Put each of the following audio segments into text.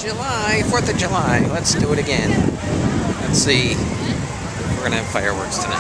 July, 4th of July. Let's do it again. Let's see if we're gonna have fireworks tonight.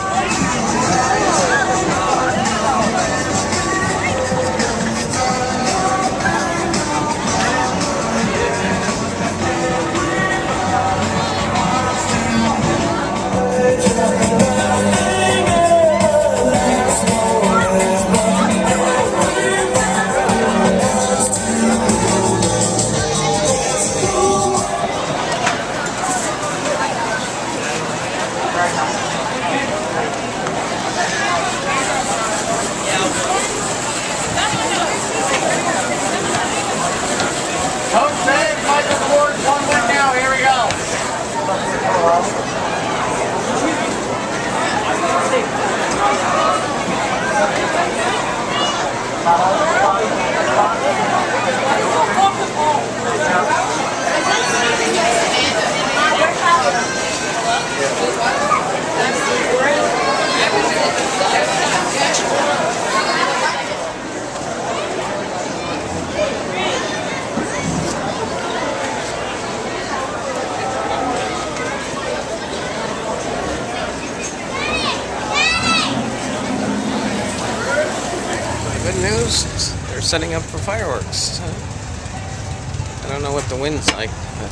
Good news, they're setting up for fireworks. I don't know what the wind's like, but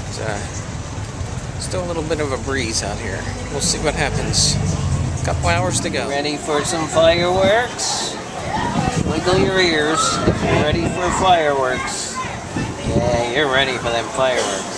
still a little bit of a breeze out here. We'll see what happens. A couple hours to go. Ready for some fireworks? Wiggle your ears if you're ready for fireworks. Yeah, you're ready for them fireworks.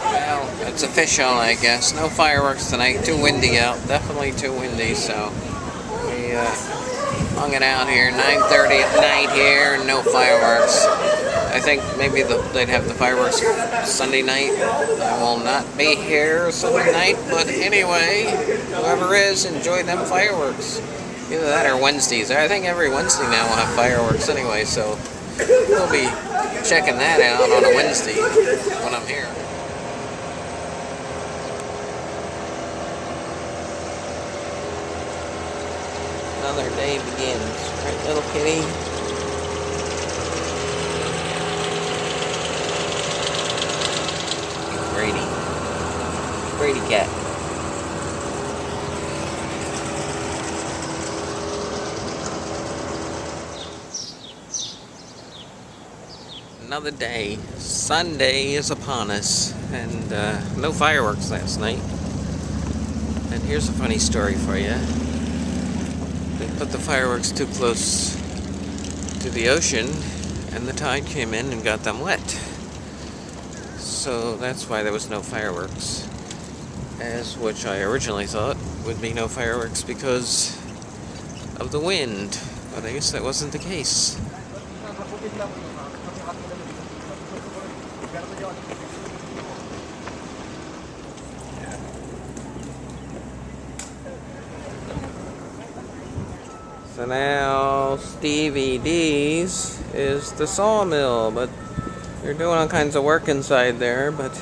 Well, it's official, I guess. No fireworks tonight. Too windy out. Definitely too windy, so we hung it out here. 9:30 at night here, no fireworks. I think maybe they'd have the fireworks Sunday night. I will not be here Sunday night, but anyway, whoever is, enjoy them fireworks. Either that or Wednesdays. I think every Wednesday now will have fireworks anyway, so we'll be checking that out on a Wednesday when I'm here. Another day begins, right, little kitty? Brady cat. Another day. Sunday is upon us, and no fireworks last night. And here's a funny story for you. They put the fireworks too close to the ocean, and the tide came in and got them wet. So that's why there was no fireworks. As which I originally thought would be no fireworks because of the wind. But I guess that wasn't the case. So now Stevie D's is the sawmill, but they're doing all kinds of work inside there, but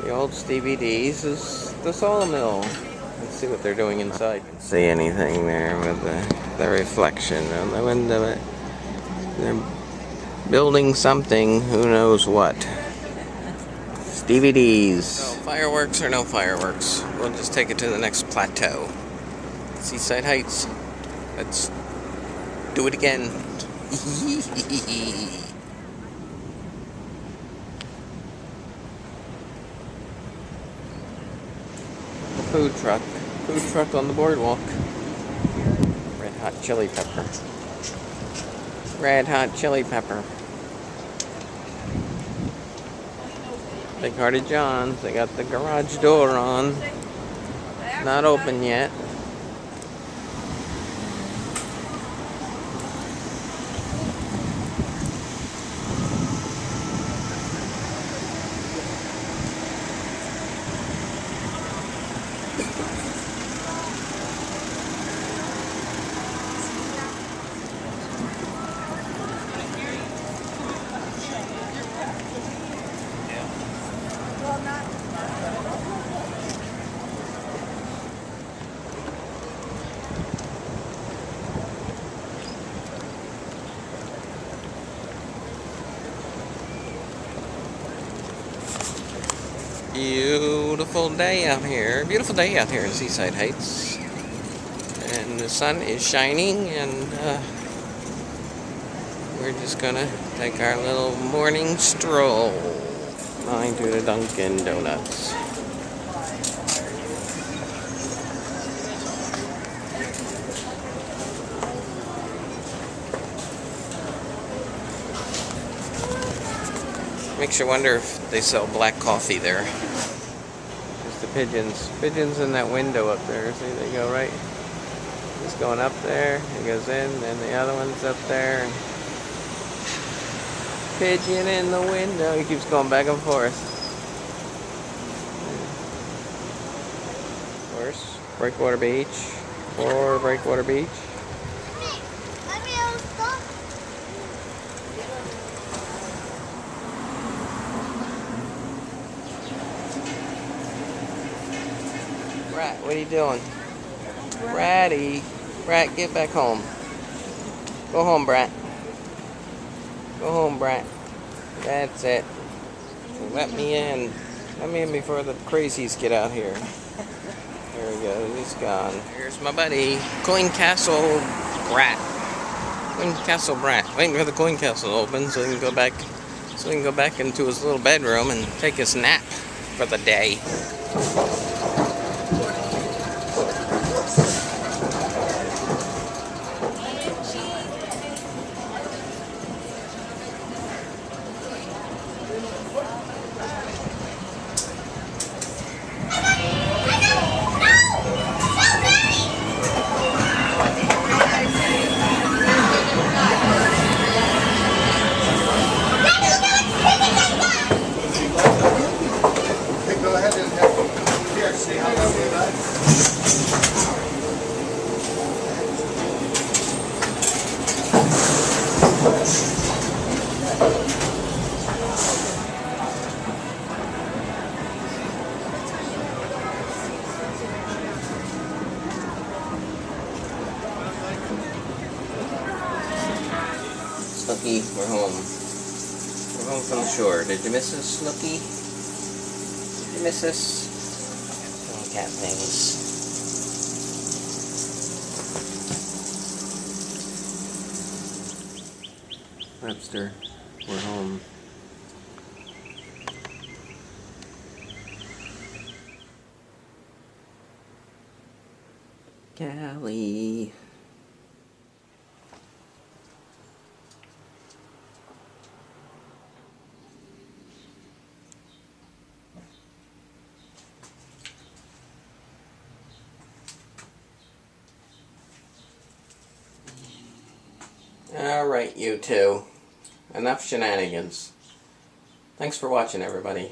the old Stevie D's is the sawmill. Let's see what they're doing inside. You can see anything there with the reflection on the window. They're building something, who knows what. Stevie D's. So fireworks or no fireworks, we'll just take it to the next plateau. Seaside Heights. Let's do it again. Food truck. Food truck on the boardwalk. Red hot chili pepper. Red hot chili pepper. Big Hearted John's. They got the garage door on. It's not open yet. Beautiful day out here. Beautiful day out here in Seaside Heights. And the sun is shining, and we're just gonna take our little morning stroll. Going to the Dunkin' Donuts. Makes you wonder if they sell black coffee there. There's the pigeons. Pigeons in that window up there. See, they go right. It's going up there. It goes in, and the other one's up there. And pigeon in the window. He keeps going back and forth. Of course, Breakwater Beach or Breakwater Beach. Brat, what are you doing? Bratty. Brat, get back home. Go home, Brat. Go home, Brat. That's it. Let me in. Let me in before the crazies get out here. There he goes. He's gone. Here's my buddy, Coin Castle Brat. Coin Castle Brat. Waiting for the Coin Castle to open so he can go back. So he can go back into his little bedroom and take his nap for the day. Go ahead and have a pier. See how long we got? Snooky, we're home. We're home from the shore. Did you miss us, Snooky? Did you miss us? Oh, cat things. Webster, we're home. Callie. Alright, you two. Enough shenanigans. Thanks for watching, everybody.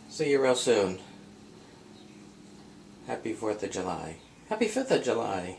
See you real soon. Happy 4th of July. Happy 5th of July.